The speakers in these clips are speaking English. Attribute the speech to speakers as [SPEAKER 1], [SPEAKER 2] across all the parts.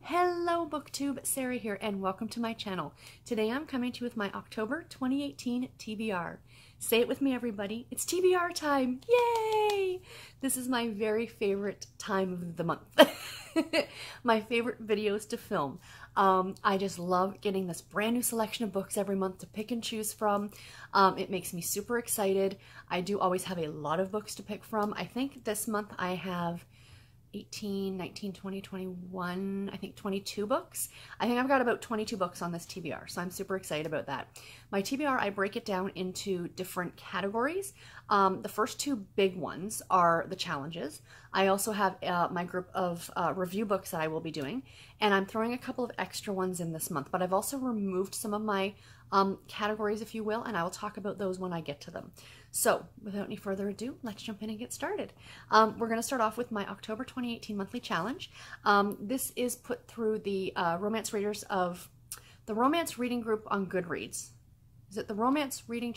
[SPEAKER 1] Hello BookTube, Sarah here and welcome to my channel. Today I'm coming to you with my October 2018 TBR. Say it with me everybody, it's TBR time, yay! This is my very favorite time of the month. My favorite videos to film. I just love getting this brand new selection of books every month to pick and choose from. It makes me super excited. I do always have a lot of books to pick from. I think this month I have 18, 19, 20, 21, I think 22 books. I think I've got about 22 books on this TBR, so I'm super excited about that. My TBR, I break it down into different categories. The first two big ones are the challenges. I also have my group of review books that I will be doing, and I'm throwing a couple of extra ones in this month, but I've also removed some of my categories, if you will, and I will talk about those when I get to them. So without any further ado, let's jump in and get started. We're going to start off with my October 2018 monthly challenge. This is put through the romance readers of the romance reading group on Goodreads. Is it the romance reading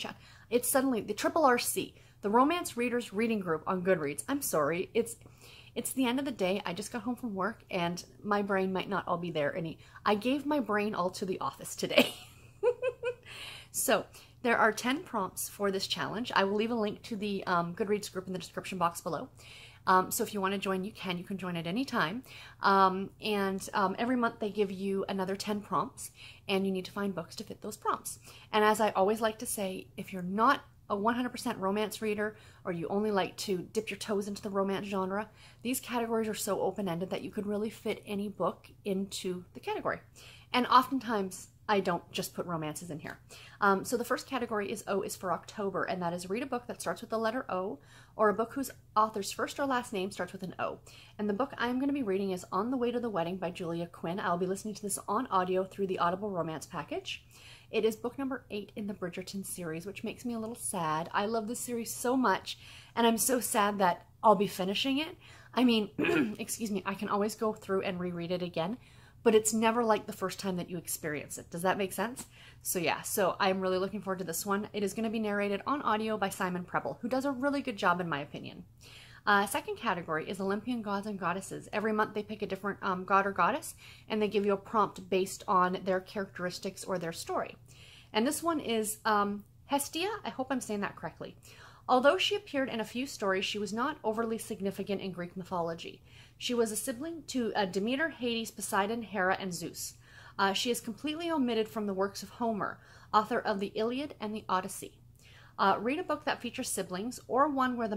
[SPEAKER 1] It's suddenly the RRC, the romance readers reading group on Goodreads. I'm sorry, it's the end of the day. I just got home from work and my brain might not all be there. I gave my brain all to the office today. So there are 10 prompts for this challenge. I will leave a link to the Goodreads group in the description box below. So if you want to join, you can join at any time. Every month they give you another 10 prompts and you need to find books to fit those prompts. And as I always like to say, if you're not a 100% romance reader or you only like to dip your toes into the romance genre, these categories are so open-ended that you could really fit any book into the category. And oftentimes I don't just put romances in here. So the first category is O is for October, and that is read a book that starts with the letter O, or a book whose author's first or last name starts with an O. And the book I'm going to be reading is On the Way to the Wedding by Julia Quinn. I'll be listening to this on audio through the Audible Romance package. It is book number 8 in the Bridgerton series, which makes me a little sad. I love this series so much, and I'm so sad that I'll be finishing it. I mean, excuse me, I can always go through and reread it again, but it's never like the first time that you experience it. Does that make sense? So yeah, so I'm really looking forward to this one. It is going to be narrated on audio by Simon Preble, who does a really good job in my opinion. Second category is Olympian Gods and Goddesses. Every month they pick a different god or goddess, and they give you a prompt based on their characteristics or their story. And this one is Hestia. I hope I'm saying that correctly. Although she appeared in a few stories, she was not overly significant in Greek mythology. She was a sibling to Demeter, Hades, Poseidon, Hera, and Zeus. She is completely omitted from the works of Homer, author of the Iliad and the Odyssey. Read a book that features siblings, or one where the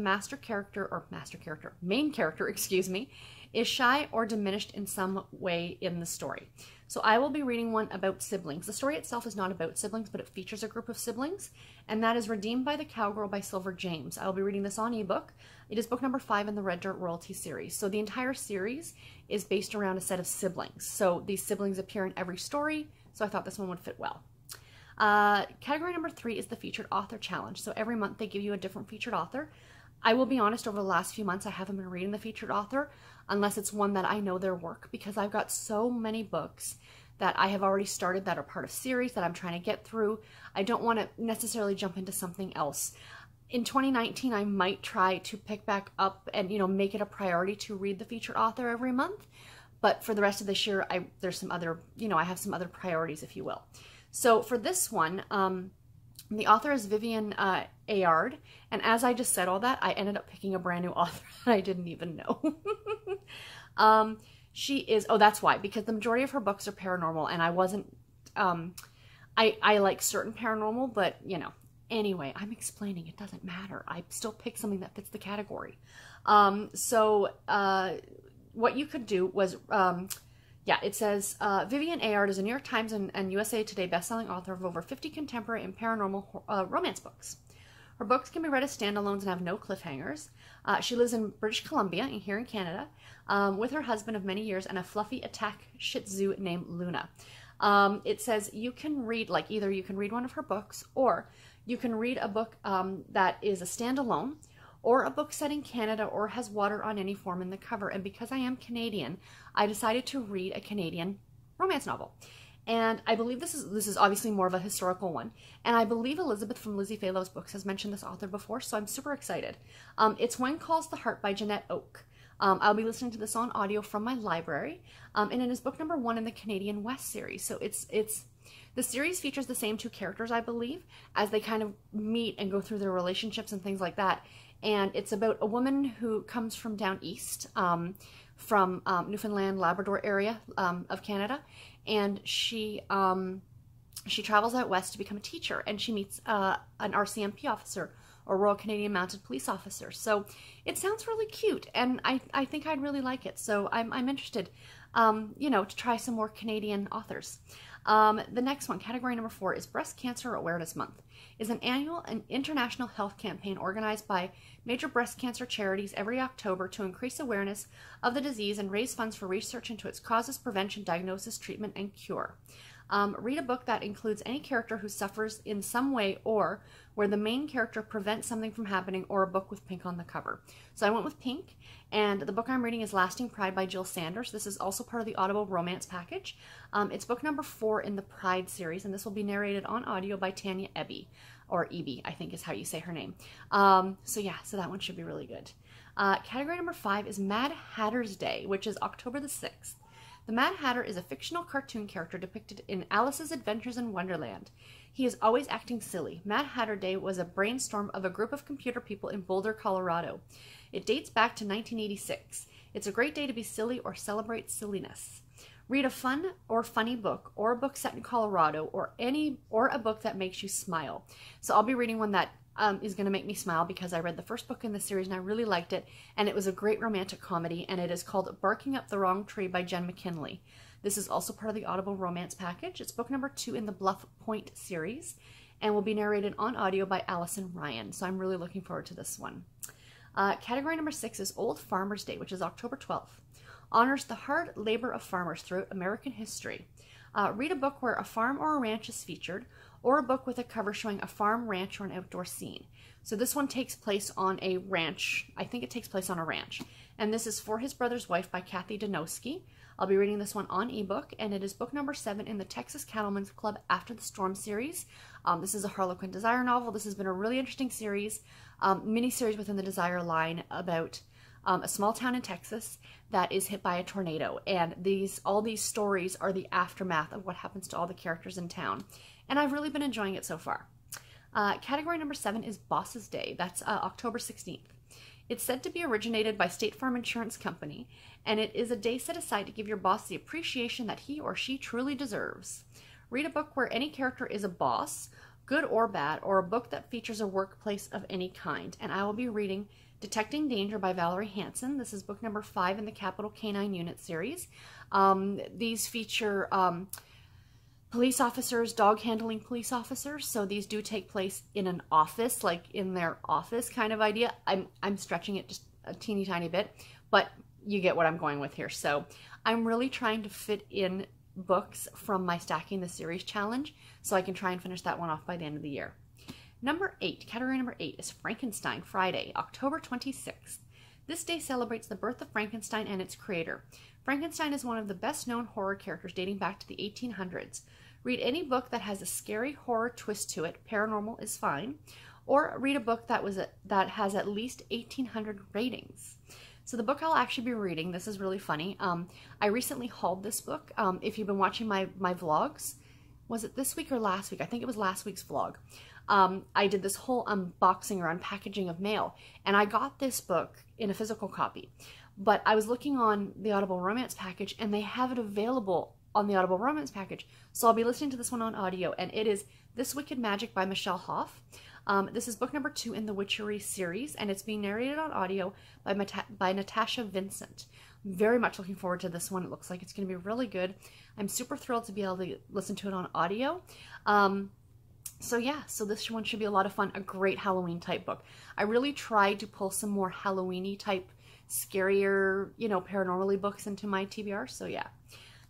[SPEAKER 1] main character, excuse me, is shy or diminished in some way in the story. So I will be reading one about siblings. The story itself is not about siblings, but it features a group of siblings, and that is Redeemed by the Cowgirl by Silver James. I will be reading this on ebook. It is book number 5 in the Red Dirt Royalty series. So the entire series is based around a set of siblings. So these siblings appear in every story, so I thought this one would fit well. Category number 3 is the Featured Author Challenge. So every month they give you a different featured author. I will be honest, over the last few months I haven't been reading the featured author unless it's one that I know their work, because I've got so many books that I have already started that are part of series that I'm trying to get through. I don't want to necessarily jump into something else. In 2019, I might try to pick back up and, make it a priority to read the featured author every month. But for the rest of this year, there's some other, I have some other priorities, if you will. So for this one, the author is Vivian Ayard, and as I just said all that, I ended up picking a brand new author that I didn't even know. She is, oh, that's why, because the majority of her books are paranormal, and I wasn't, I like certain paranormal, but, anyway, I'm explaining, it doesn't matter. I still pick something that fits the category. What you could do was, yeah, it says, Vivian Ayard is a New York Times and USA Today bestselling author of over 50 contemporary and paranormal romance books. Her books can be read as standalones and have no cliffhangers. She lives in British Columbia, here in Canada, with her husband of many years and a fluffy attack Shih Tzu named Luna. It says you can read, either you can read one of her books, or you can read a book that is a standalone, or a book set in Canada or has water on any form in the cover. And because I am Canadian, I decided to read a Canadian romance novel. And I believe this is obviously more of a historical one. And I believe Elizabeth from Lizzie Faylo's books has mentioned this author before, so I'm super excited. It's When Calls the Heart by Jeanette Oke. I'll be listening to this on audio from my library, and it is book number 1 in the Canadian West series. So the series features the same 2 characters, I believe, as they kind of meet and go through their relationships and things like that. And it's about a woman who comes from down east, from Newfoundland, Labrador area of Canada, and she travels out west to become a teacher, and she meets an RCMP officer, or Royal Canadian Mounted Police officer. So it sounds really cute, and I think I'd really like it. So I'm interested, you know, to try some more Canadian authors. The next one, category number 4, is Breast Cancer Awareness Month. Is an annual and international health campaign organized by major breast cancer charities every October to increase awareness of the disease and raise funds for research into its causes, prevention, diagnosis, treatment, and cure. Read a book that includes any character who suffers in some way or where the main character prevents something from happening, or a book with pink on the cover. So I went with pink, and the book I'm reading is Lasting Pride by Jill Sanders. This is also part of the Audible romance package. It's book number 4 in the Pride series, and this will be narrated on audio by Tanya Eby, or Eby, I think is how you say her name. So yeah, so that one should be really good. Category number 5 is Mad Hatter's Day, which is October the 6th. The Mad Hatter is a fictional cartoon character depicted in Alice's Adventures in Wonderland. He is always acting silly. Mad Hatter Day was a brainstorm of a group of computer people in Boulder, Colorado. It dates back to 1986. It's a great day to be silly or celebrate silliness. Read a fun or funny book, or a book set in Colorado, or a book that makes you smile. So I'll be reading one that is going to make me smile, because I read the first book in the series and I really liked it, and it was a great romantic comedy, and it is called Barking Up the Wrong Tree by Jen McKinley. This is also part of the Audible romance package. It's book number 2 in the Bluff Point series, and will be narrated on audio by Allison Ryan. So I'm really looking forward to this one. Category number 6 is Old Farmer's Day, which is October 12th. Honors the hard labor of farmers throughout American history. Read a book where a farm or a ranch is featured, or a book with a cover showing a farm, ranch, or an outdoor scene. So this one takes place on a ranch. I think it takes place on a ranch. And this is For His Brother's Wife by Kathy Danowski. I'll be reading this one on ebook, and it is book number 7 in the Texas Cattlemen's Club After the Storm series. This is a Harlequin Desire novel. This has been a really interesting series, mini-series within the Desire line about a small town in Texas that is hit by a tornado, and all these stories are the aftermath of what happens to all the characters in town, and I've really been enjoying it so far. Category number 7 is Boss's Day. That's October 16th. It's said to be originated by State Farm Insurance Company, and it is a day set aside to give your boss the appreciation that he or she truly deserves. Read a book where any character is a boss, good or bad, or a book that features a workplace of any kind, and I will be reading Detecting Danger by Valerie Hansen. This is book number 5 in the Capital Canine Unit series. These feature police officers, dog handling police officers. So these do take place in an office, like in their office kind of idea. I'm stretching it just a teeny tiny bit, but you get what I'm going with here. So I'm really trying to fit in books from my Stacking the Series challenge, so I can try and finish that one off by the end of the year. Category number 8 is Frankenstein Friday, October 26th. This day celebrates the birth of Frankenstein and its creator. Frankenstein is one of the best-known horror characters dating back to the 1800s. Read any book that has a scary horror twist to it, paranormal is fine, or read a book that has at least 1,800 ratings. So the book I'll actually be reading, this is really funny. I recently hauled this book. If you've been watching my vlogs, was it this week or last week? I think it was last week's vlog. I did this whole unboxing or unpackaging of mail, and I got this book in a physical copy. But I was looking on the Audible romance package, and they have it available on the Audible romance package. So I'll be listening to this one on audio, and it is This Wicked Magic by Michelle Hoff. This is book number 2 in the Witchery series, and it's being narrated on audio by Natasha Vincent. I'm very much looking forward to this one. It looks like it's going to be really good. I'm super thrilled to be able to listen to it on audio. So yeah, so this one should be a lot of fun, a great Halloween type book. I really tried to pull some more Halloween-y type, scarier, paranormally books into my TBR, so yeah.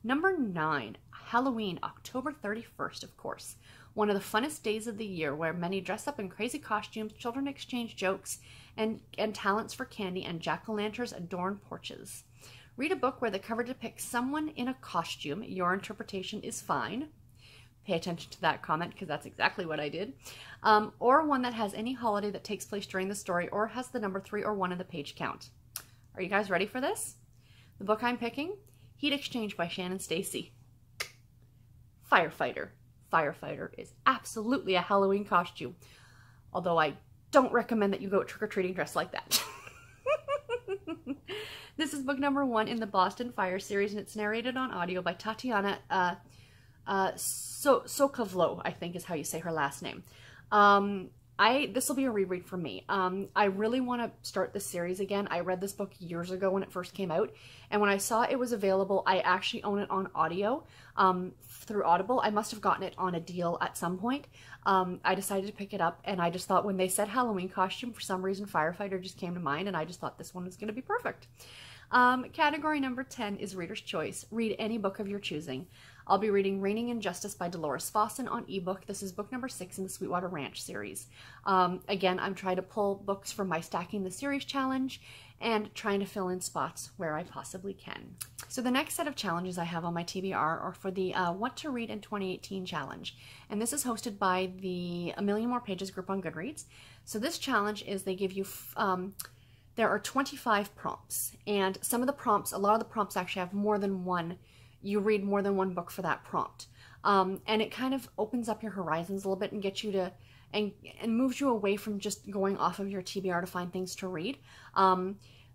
[SPEAKER 1] Number 9, Halloween, October 31st, of course. One of the funnest days of the year, where many dress up in crazy costumes, children exchange jokes and talents for candy, and jack-o'-lanterns adorn porches. Read a book where the cover depicts someone in a costume. Your interpretation is fine. Pay attention to that comment, because that's exactly what I did. Or one that has any holiday that takes place during the story, or has the number 3 or 1 in the page count. Are you guys ready for this? The book I'm picking, Heat Exchange by Shannon Stacy. Firefighter. Firefighter is absolutely a Halloween costume, although I don't recommend that you go trick-or-treating dressed like that. This is book number 1 in the Boston Fire series, and it's narrated on audio by Tatiana Sokovlo, I think is how you say her last name. This will be a reread for me. I really want to start this series again. I read this book years ago when it first came out, and when I saw it was available, I actually own it on audio through Audible. I must have gotten it on a deal at some point. I decided to pick it up, and I just thought when they said Halloween costume, for some reason Firefighter just came to mind, and I just thought this one was going to be perfect. Category number 10 is Reader's Choice. Read any book of your choosing. I'll be reading Reigning in Justice by Dolores Fawson on ebook. This is book number 6 in the Sweetwater Ranch series. Again, I'm trying to pull books from my Stacking the Series challenge and trying to fill in spots where I possibly can. So the next set of challenges I have on my TBR are for the What to Read in 2018 challenge. And this is hosted by the A Million More Pages group on Goodreads. So this challenge is they give you... there are 25 prompts, and some of the prompts, a lot of the prompts actually have more than one. You read more than one book for that prompt. And it kind of opens up your horizons a little bit and gets you to, and moves you away from just going off of your TBR to find things to read.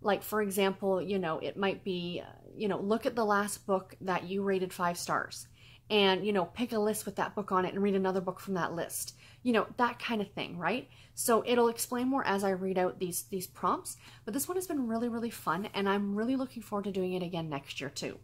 [SPEAKER 1] Like, for example, you know, it might be, you know, look at the last book that you rated 5 stars and, you know, pick a list with that book on it and read another book from that list. You know, that kind of thing, right? So it'll explain more as I read out these prompts, but this one has been really, really fun, and I'm really looking forward to doing it again next year too.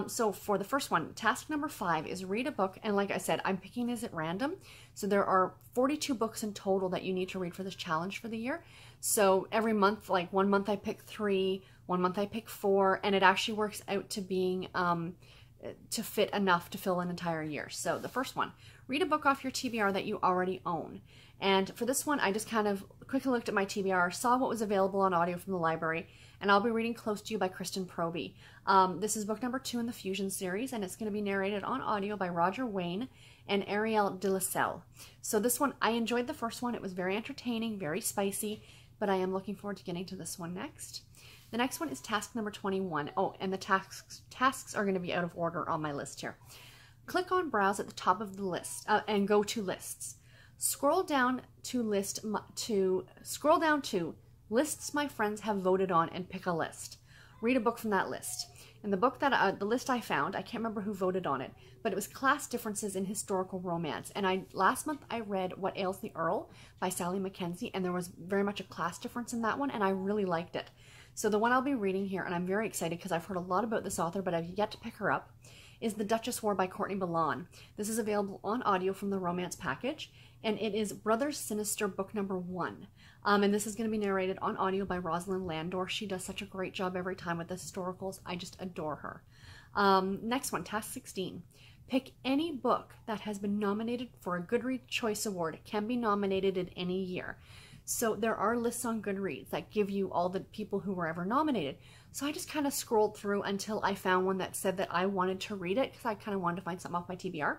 [SPEAKER 1] So for the first one, task number 5 is read a book, and like I said, I'm picking these at random. So there are 42 books in total that you need to read for this challenge for the year. So every month, like one month I pick 3, one month I pick 4, and it actually works out to being to fit enough to fill an entire year. So the first one, read a book off your TBR that you already own. And for this one, I just kind of quickly looked at my TBR, saw what was available on audio from the library, and I'll be reading Close to You by Kristen Proby. This is book number 2 in the Fusion series, and it's going to be narrated on audio by Roger Wayne and Ariel de la Selle. So this one, I enjoyed the first one. It was very entertaining, very spicy, but I am looking forward to getting to this one next. The next one is task number 21. Oh, and the tasks are going to be out of order on my list here. Click on Browse at the top of the list and go to Lists. Scroll down to Lists my friends have voted on and pick a list. Read a book from that list. And the book that the list I found, I can't remember who voted on it, but it was Class Differences in Historical Romance. And last month I read What Ails the Earl by Sally Mackenzie, and there was very much a class difference in that one, and I really liked it. So the one I'll be reading here, and I'm very excited because I've heard a lot about this author, but I've yet to pick her up, is The Duchess War by Courtney Milan. This is available on audio from the Romance package, and it is Brothers Sinister book number 1. And this is going to be narrated on audio by Rosalind Landor. She does such a great job every time with the historicals. I just adore her. Next one, task 16. Pick any book that has been nominated for a Goodreads Choice Award. It can be nominated in any year. So there are lists on Goodreads that give you all the people who were ever nominated. So I just kind of scrolled through until I found one that said that I wanted to read it because I kind of wanted to find something off my TBR.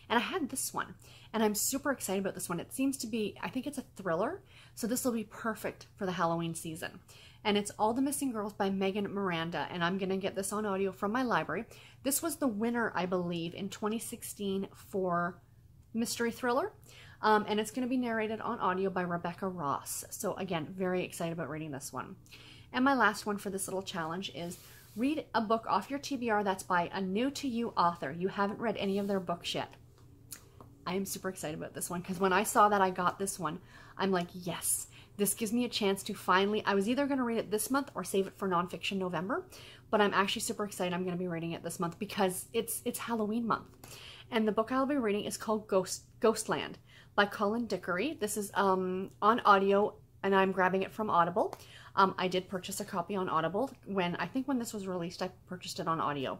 [SPEAKER 1] And I had this one, and I'm super excited about this one. It seems to be, I think it's a thriller, so this will be perfect for the Halloween season. And it's All the Missing Girls by Megan Miranda, and I'm going to get this on audio from my library. This was the winner, I believe, in 2016 for Mystery Thriller, and it's going to be narrated on audio by Rebecca Ross. So again, very excited about reading this one. And my last one for this little challenge is read a book off your TBR that's by a new-to-you author. You haven't read any of their books yet. I am super excited about this one because when I saw that I got this one, I'm like, yes, this gives me a chance to finally, I was either going to read it this month or save it for Nonfiction November, but I'm actually super excited I'm going to be reading it this month because it's Halloween month. And the book I'll be reading is called Ghostland by Colin Dickory. This is on audio, and I'm grabbing it from Audible. I did purchase a copy on Audible I think when this was released, I purchased it on audio.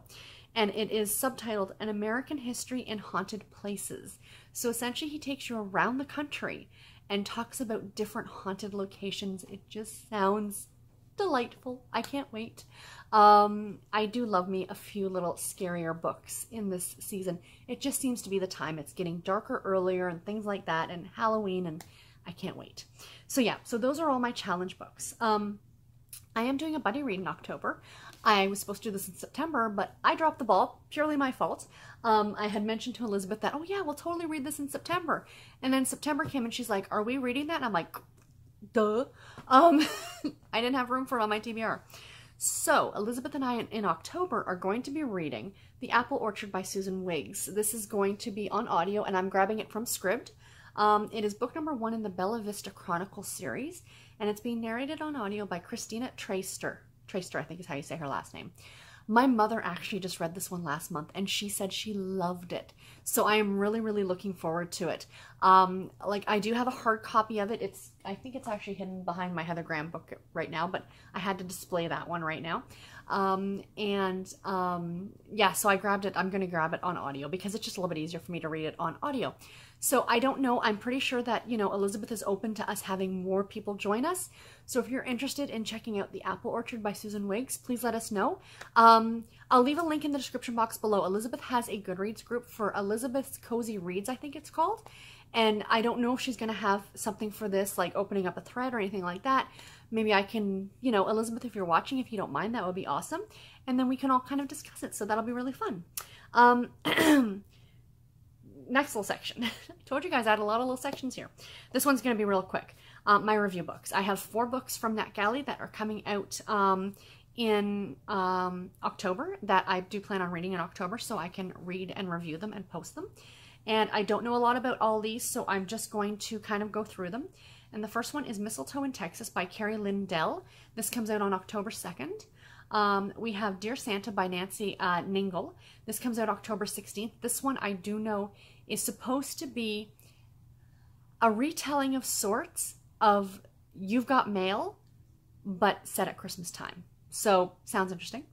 [SPEAKER 1] And it is subtitled An American History in Haunted Places. So essentially he takes you around the country and talks about different haunted locations. It just sounds delightful. I can't wait. I do love me a few little scarier books in this season. It just seems to be the time. It's getting darker earlier and things like that, and Halloween, and I can't wait. So yeah, so those are all my challenge books. I am doing a buddy read in October. I was supposed to do this in September, but I dropped the ball, purely my fault. I had mentioned to Elizabeth that, oh yeah, we'll totally read this in September. And then September came and she's like, are we reading that? And I'm like, duh. I didn't have room for it on my TBR. So Elizabeth and I in October are going to be reading The Apple Orchard by Susan Wiggs. This is going to be on audio and I'm grabbing it from Scribd. It is book number 1 in the Bella Vista Chronicles series, and it's being narrated on audio by Christina Traister. Traister, I think is how you say her last name. My mother actually just read this one last month, and she said she loved it. So I am really, really looking forward to it. Like, I do have a hard copy of it. I think it's actually hidden behind my Heather Graham book right now, but I had to display that one right now. Yeah, so I grabbed it. I'm going to grab it on audio because it's just a little bit easier for me to read it on audio. So I don't know. I'm pretty sure that, you know, Elizabeth is open to us having more people join us. So if you're interested in checking out The Apple Orchard by Susan Wiggs, please let us know. I'll leave a link in the description box below. Elizabeth has a Goodreads group for Elizabeth's Cozy Reads, I think it's called. And I don't know if she's going to have something for this, like opening up a thread or anything like that. Maybe I can, you know, Elizabeth, if you're watching, if you don't mind, that would be awesome. And then we can all kind of discuss it. So that'll be really fun. Next little section. I told you guys I had a lot of little sections here. This one's going to be real quick. My review books. I have 4 books from NetGalley that are coming out in October that I do plan on reading in October, so I can read and review them and post them. And I don't know a lot about all these, so I'm just going to kind of go through them. And the first one is Mistletoe in Texas by Carrie Lindell. This comes out on October 2nd. We have Dear Santa by Nancy Ningle. This comes out October 16th. This one I do know is supposed to be a retelling of sorts of You've Got Mail, but set at Christmas time. So, sounds interesting.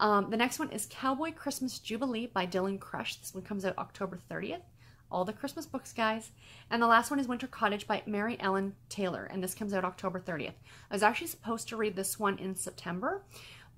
[SPEAKER 1] The next one is Cowboy Christmas Jubilee by Dylan Crush. This one comes out October 30th. All the Christmas books, guys. And the last one is Winter Cottage by Mary Ellen Taylor, and this comes out October 30th. I was actually supposed to read this one in September,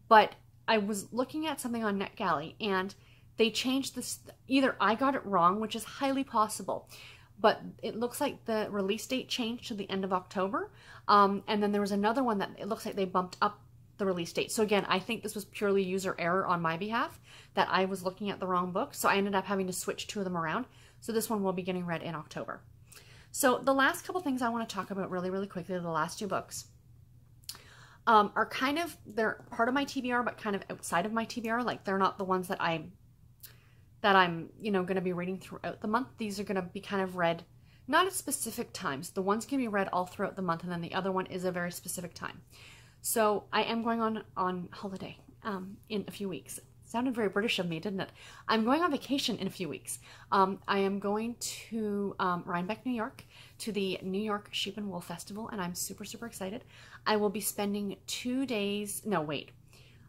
[SPEAKER 1] but I was looking at something on NetGalley, and they changed this. Either I got it wrong, which is highly possible, but it looks like the release date changed to the end of October. And then there was another one that it looks like they bumped up the release date. So again, I think this was purely user error on my behalf, that I was looking at the wrong book. So I ended up having to switch 2 of them around. So this one will be getting read in October. So the last couple things I want to talk about really, really quickly, the last 2 books, are kind of, they're part of my TBR, but kind of outside of my TBR. Like, they're not the ones that I'm, you know, going to be reading throughout the month. These are going to be kind of read, not at specific times. The ones can be read all throughout the month, and then the other one is a very specific time. So I am going on holiday in a few weeks. Sounded very British of me, didn't it? I'm going on vacation in a few weeks. I am going to Rhinebeck, New York, to the New York Sheep and Wool Festival, and I'm super, super excited. I will be spending 2 days, no, wait.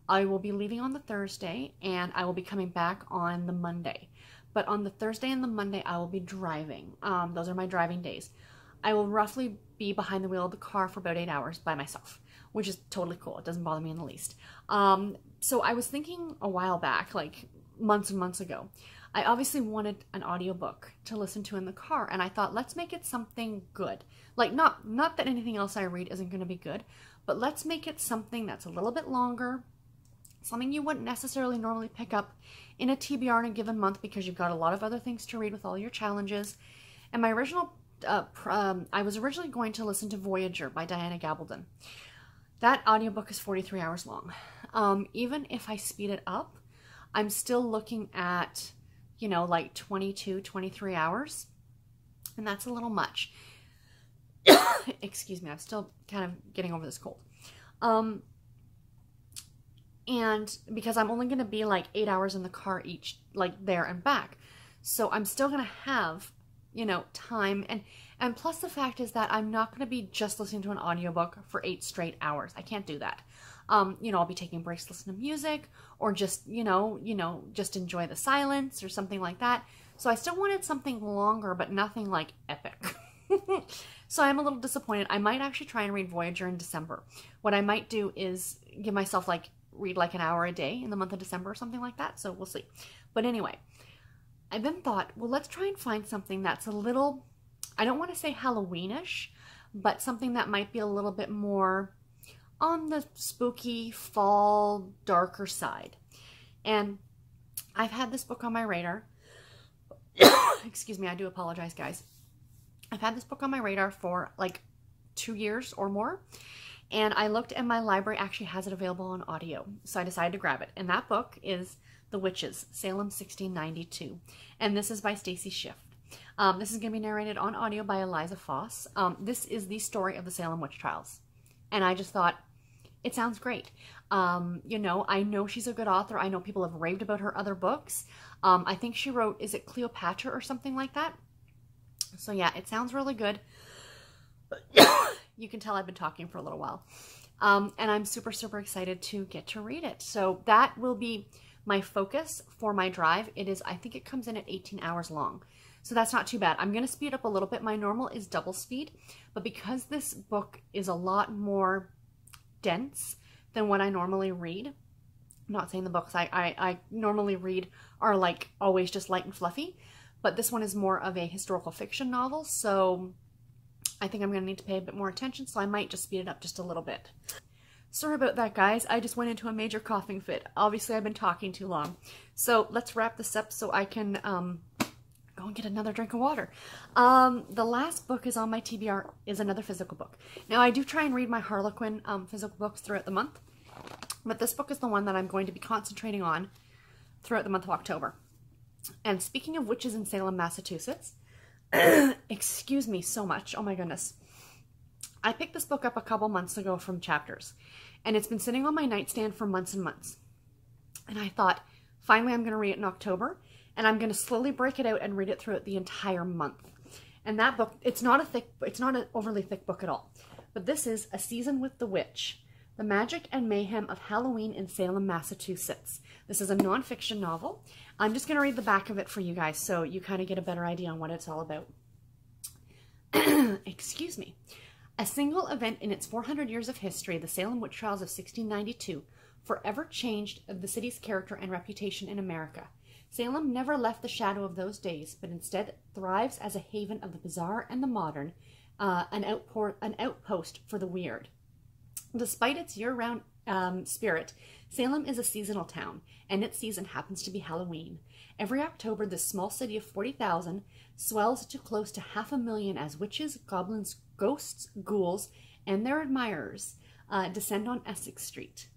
[SPEAKER 1] I will be leaving on the Thursday, and I will be coming back on the Monday. But on the Thursday and the Monday, I will be driving. Those are my driving days. I will roughly be behind the wheel of the car for about 8 hours by myself, which is totally cool. It doesn't bother me in the least. So I was thinking a while back, like months and months ago, I obviously wanted an audiobook to listen to in the car, and I thought, let's make it something good. Like, not that anything else I read isn't going to be good, but let's make it something that's a little bit longer, something you wouldn't necessarily normally pick up in a TBR in a given month because you've got a lot of other things to read with all your challenges. And my original, I was originally going to listen to Voyager by Diana Gabaldon. That audiobook is 43 hours long. Even if I speed it up, I'm still looking at, you know, like 22, 23 hours. And that's a little much. Excuse me, I'm still kind of getting over this cold. And because I'm only going to be like 8 hours in the car each, like there and back. So I'm still going to have, you know, time. And plus the fact is that I'm not going to be just listening to an audiobook for 8 straight hours. I can't do that. You know, I'll be taking breaks to listen to music, or just, you know, just enjoy the silence or something like that. So I still wanted something longer, but nothing like epic. So I'm a little disappointed. I might actually try and read Voyager in December. What I might do is give myself read like an hour a day in the month of December or something like that. So we'll see. But anyway, I then thought, well, let's try and find something that's a little, I don't want to say Halloweenish, but something that might be a little bit more on the spooky, fall, darker side. And I've had this book on my radar. Excuse me, I do apologize, guys. I've had this book on my radar for like 2 years or more. And I looked and my library actually has it available on audio. So I decided to grab it. And that book is The Witches, Salem 1692. And this is by Stacy Schiff. This is going to be narrated on audio by Eliza Foss. This is the story of the Salem witch trials. And I just thought, it sounds great. You know, I know she's a good author. I know people have raved about her other books. I think she wrote, is it Cleopatra or something like that? So yeah, it sounds really good. You can tell I've been talking for a little while. And I'm super, super excited to get to read it. So that will be my focus for my drive. It is, I think it comes in at 18 hours long. So that's not too bad. I'm going to speed up a little bit. My normal is double speed. But because this book is a lot more dense than what I normally read, I'm not saying the books I normally read are like always just light and fluffy. But this one is more of a historical fiction novel. So I think I'm going to need to pay a bit more attention, so I might just speed it up just a little bit. Sorry about that, guys. I just went into a major coughing fit. Obviously, I've been talking too long. So let's wrap this up so I can go and get another drink of water. The last book is on my TBR, is another physical book. Now, I do try and read my Harlequin physical books throughout the month, but this book is the one that I'm going to be concentrating on throughout the month of October. And speaking of witches in Salem, Massachusetts, excuse me so much. Oh my goodness. I picked this book up a couple months ago from Chapters, and it's been sitting on my nightstand for months and months. And I thought, finally I'm going to read it in October, and I'm going to slowly break it out and read it throughout the entire month. And that book, it's not an overly thick book at all. But this is A Season with the Witch, The Magic and Mayhem of Halloween in Salem, Massachusetts. This is a nonfiction novel. I'm just going to read the back of it for you guys so you kind of get a better idea on what it's all about. Excuse me. A single event in its 400 years of history, the Salem witch trials of 1692, forever changed the city's character and reputation in America. Salem never left the shadow of those days, but instead thrives as a haven of the bizarre and the modern, an outpost for the weird. Despite its year-round spirit, Salem is a seasonal town, and its season happens to be Halloween. Every October, this small city of 40,000 swells to close to 500,000 as witches, goblins, ghosts, ghouls, and their admirers descend on Essex Street.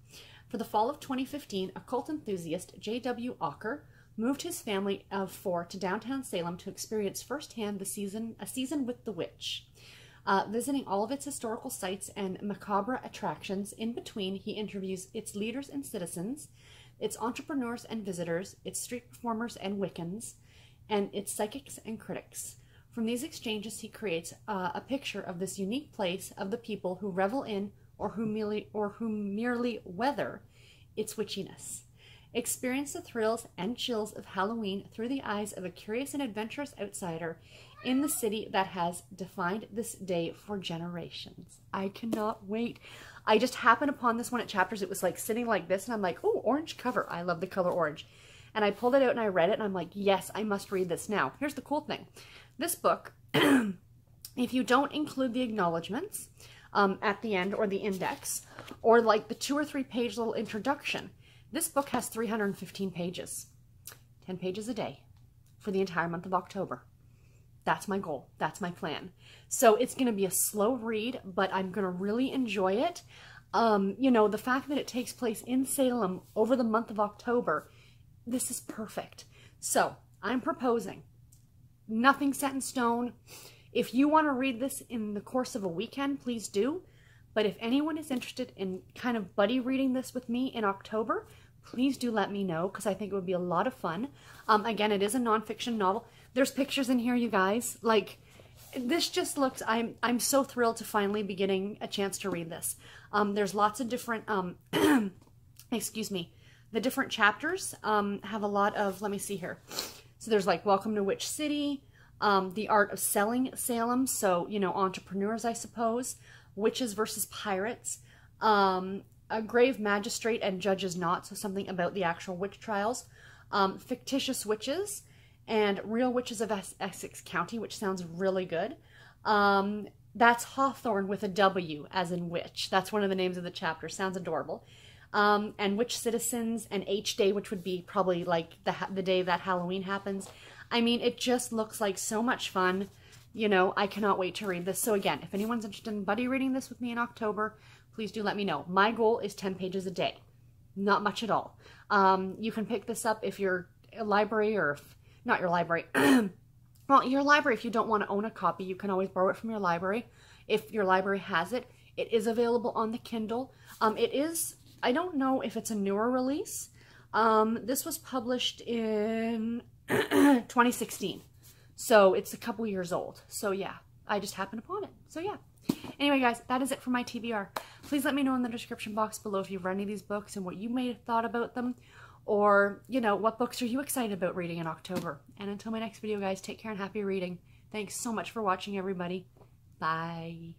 [SPEAKER 1] For the fall of 2015, occult enthusiast J.W. Ocker moved his family of 4 to downtown Salem to experience firsthand a season with the witch. Visiting all of its historical sites and macabre attractions, in between he interviews its leaders and citizens, its entrepreneurs and visitors, its street performers and Wiccans, and its psychics and critics. From these exchanges he creates a picture of this unique place, of the people who revel in or who merely weather its witchiness. Experience the thrills and chills of Halloween through the eyes of a curious and adventurous outsider in the city that has defined this day for generations. I cannot wait. I just happened upon this one at Chapters. It was like sitting like this, and I'm like, oh, orange cover. I love the color orange. And I pulled it out and I read it, and I'm like, yes, I must read this now. Here's the cool thing. This book, if you don't include the acknowledgments at the end or the index, or like the 2 or 3 page little introduction, this book has 315 pages, 10 pages a day for the entire month of October. That's my goal. That's my plan. So it's going to be a slow read, but I'm going to really enjoy it. You know, the fact that it takes place in Salem over the month of October, this is perfect. So I'm proposing nothing set in stone. If you want to read this in the course of a weekend, please do. But if anyone is interested in kind of buddy reading this with me in October, please do let me know, because I think it would be a lot of fun. Again, it is a nonfiction novel. There's pictures in here, you guys. Like, this just looks, I'm so thrilled to finally be getting a chance to read this. There's lots of different, excuse me, the different chapters have a lot of, let me see here. So there's like Welcome to Witch City, The Art of Selling Salem, so, you know, entrepreneurs, I suppose, Witches versus Pirates, A Grave Magistrate and Judges Not, so something about the actual witch trials, Fictitious Witches, and Real Witches of Essex County, which sounds really good. That's Hawthorne with a W, as in witch. That's one of the names of the chapter. Sounds adorable. And Witch Citizens, and H Day, which would be probably like the day that Halloween happens. I mean, it just looks like so much fun. You know, I cannot wait to read this. So again, if anyone's interested in buddy reading this with me in October, please do let me know. My goal is 10 pages a day. Not much at all. You can pick this up if you're a library, or if not your library. Well, your library, if you don't want to own a copy, you can always borrow it from your library. If your library has it, it is available on the Kindle. It is, I don't know if it's a newer release. This was published in 2016. So it's a couple years old. So yeah, I just happened upon it. So yeah. Anyway, guys, that is it for my TBR. Please let me know in the description box below if you've read any of these books and what you may have thought about them. Or, you know, what books are you excited about reading in October? And until my next video, guys, take care and happy reading. Thanks so much for watching, everybody. Bye.